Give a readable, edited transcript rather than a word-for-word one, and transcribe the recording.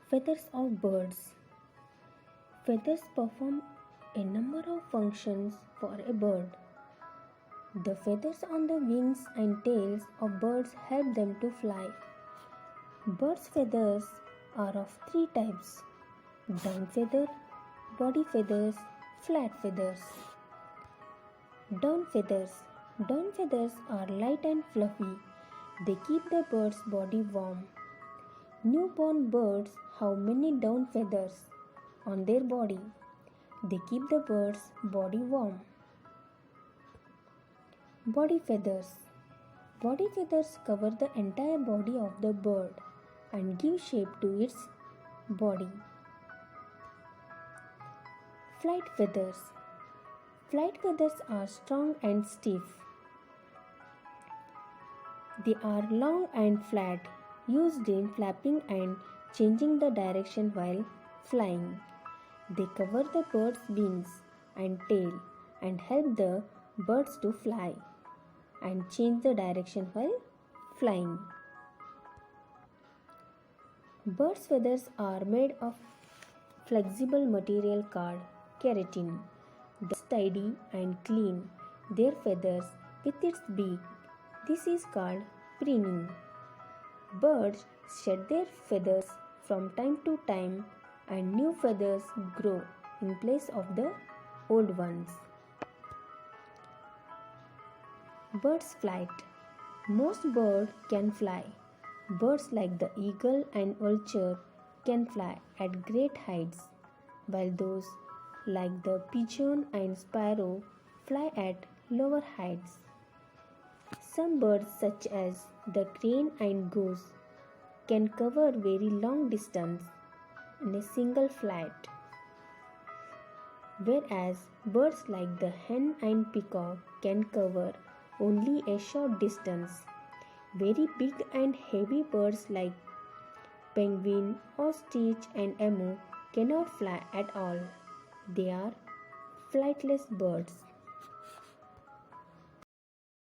Feathers of birds. Feathers perform a number of functions for a bird. The feathers on the wings and tails of birds help them to fly. Birds' feathers are of three types: down feather, body feathers, flat feathers. Down feathers. Down feathers are light and fluffy. They keep the bird's body warm. Newborn birds have many down feathers on their body. They keep the bird's body warm. Body feathers. Body feathers cover the entire body of the bird and give shape to its body. Flight feathers. Flight feathers are strong and stiff. They are long and flat, used in flapping and changing the direction while flying. They cover the bird's wings and tail and help the birds to fly and change the direction while flying. Birds' feathers are made of flexible material called keratin. The birds tidy and clean their feathers with its beak. This is called preening. Birds shed their feathers from time to time and new feathers grow in place of the old ones. Birds' flight. Most birds can fly. Birds like the eagle and vulture can fly at great heights, while those like the pigeon and sparrow fly at lower heights. Some birds such as the crane and goose can cover very long distance in a single flight, whereas birds like the hen and peacock can cover only a short distance. Very big and heavy birds like penguin, ostrich and emu cannot fly at all. They are flightless birds.